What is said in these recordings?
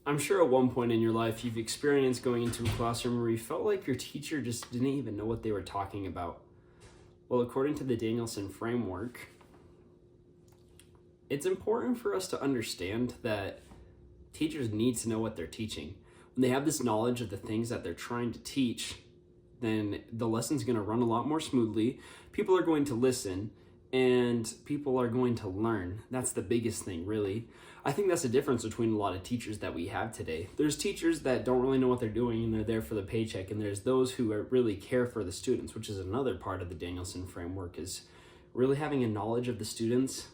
I'm sure at one point in your life you've experienced going into a classroom where you felt like your teacher just didn't even know what they were talking about. Well, according to the Danielson Framework, it's important for us to understand that teachers need to know what they're teaching. When they have this knowledge of the things that they're trying to teach, then the lesson's going to run a lot more smoothly. People are going to listen and people are going to learn. That's the biggest thing, really. I think that's the difference between a lot of teachers that we have today. There's teachers that don't really know what they're doing and they're there for the paycheck, and there's those who really care for the students, which is another part of the Danielson Framework, is really having a knowledge of the students,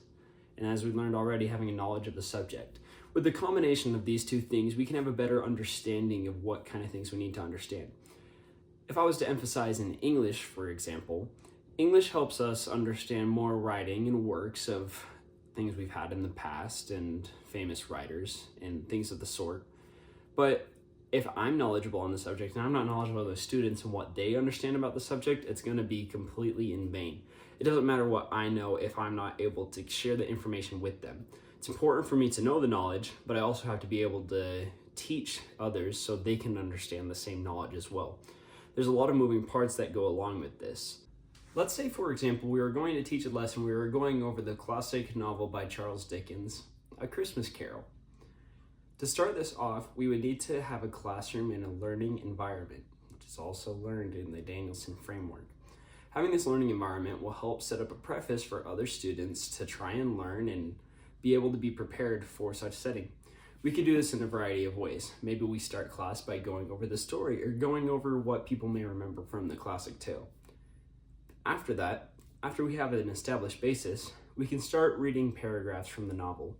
and as we learned already, having a knowledge of the subject. With the combination of these two things, we can have a better understanding of what kind of things we need to understand. If I was to emphasize in English, for example, English helps us understand more writing and works of things we've had in the past and famous writers and things of the sort. But if I'm knowledgeable on the subject and I'm not knowledgeable of the students and what they understand about the subject, it's going to be completely in vain. It doesn't matter what I know if I'm not able to share the information with them. It's important for me to know the knowledge, but I also have to be able to teach others so they can understand the same knowledge as well. There's a lot of moving parts that go along with this. Let's say, for example, we were going to teach a lesson. We were going over the classic novel by Charles Dickens, A Christmas Carol. To start this off, we would need to have a classroom in a learning environment, which is also learned in the Danielson Framework. Having this learning environment will help set up a preface for other students to try and learn and be able to be prepared for such setting. We could do this in a variety of ways. Maybe we start class by going over the story or going over what people may remember from the classic tale. After that, after we have an established basis, we can start reading paragraphs from the novel,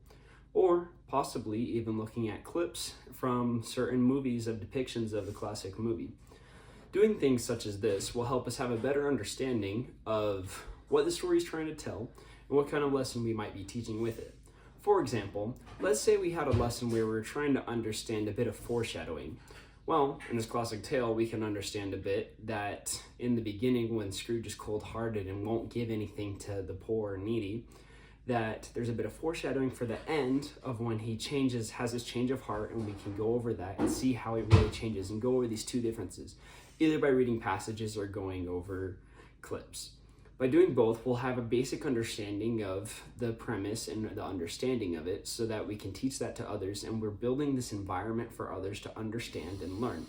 or possibly even looking at clips from certain movies of depictions of the classic movie. Doing things such as this will help us have a better understanding of what the story is trying to tell and what kind of lesson we might be teaching with it. For example, let's say we had a lesson where we were trying to understand a bit of foreshadowing. Well, in this classic tale, we can understand a bit that in the beginning, when Scrooge is cold-hearted and won't give anything to the poor or needy, that there's a bit of foreshadowing for the end of when he has his change of heart, and we can go over that and see how it really changes and go over these two differences, either by reading passages or going over clips. By doing both, we'll have a basic understanding of the premise and the understanding of it so that we can teach that to others, and we're building this environment for others to understand and learn.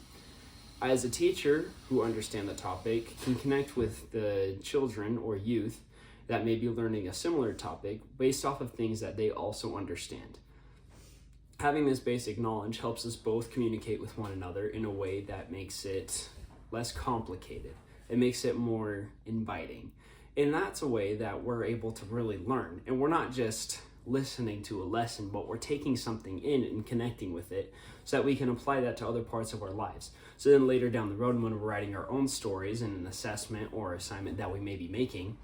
As a teacher who understands the topic can connect with the children or youth that may be learning a similar topic based off of things that they also understand. Having this basic knowledge helps us both communicate with one another in a way that makes it less complicated. It makes it more inviting. And that's a way that we're able to really learn. And we're not just listening to a lesson, but we're taking something in and connecting with it so that we can apply that to other parts of our lives. So then later down the road, when we're writing our own stories in an assessment or assignment that we may be making,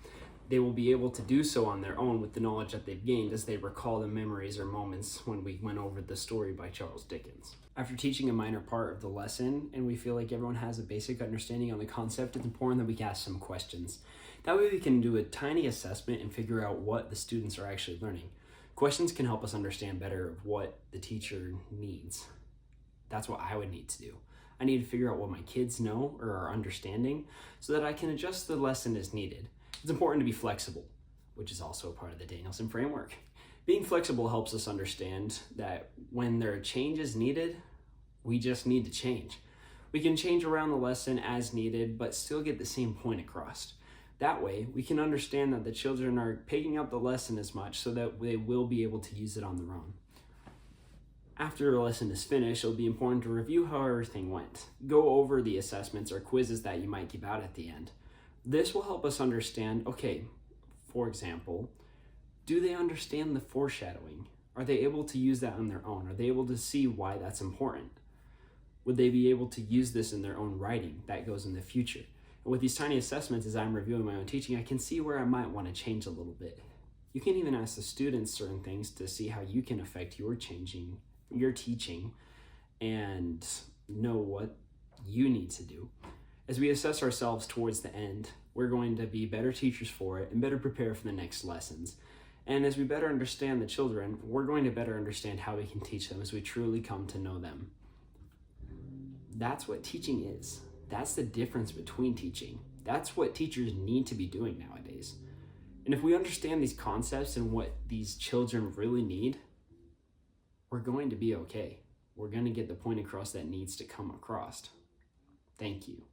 they will be able to do so on their own with the knowledge that they've gained as they recall the memories or moments when we went over the story by Charles Dickens. After teaching a minor part of the lesson and we feel like everyone has a basic understanding on the concept, it's important that we ask some questions. That way we can do a tiny assessment and figure out what the students are actually learning. Questions can help us understand better of what the teacher needs. That's what I would need to do. I need to figure out what my kids know or are understanding so that I can adjust the lesson as needed. It's important to be flexible, which is also a part of the Danielson Framework. Being flexible helps us understand that when there are changes needed, we just need to change. We can change around the lesson as needed, but still get the same point across. That way, we can understand that the children are picking up the lesson as much so that they will be able to use it on their own. After the lesson is finished, it'll be important to review how everything went. Go over the assessments or quizzes that you might give out at the end. This will help us understand, okay, for example, do they understand the foreshadowing? Are they able to use that on their own? Are they able to see why that's important? Would they be able to use this in their own writing that goes in the future? And with these tiny assessments, as I'm reviewing my own teaching, I can see where I might want to change a little bit. You can even ask the students certain things to see how you can affect your teaching and know what you need to do. As we assess ourselves towards the end, we're going to be better teachers for it and better prepare for the next lessons. And as we better understand the children, we're going to better understand how we can teach them as we truly come to know them. That's what teaching is. That's the difference between teaching. That's what teachers need to be doing nowadays. And if we understand these concepts and what these children really need, we're going to be okay. We're going to get the point across that needs to come across. Thank you.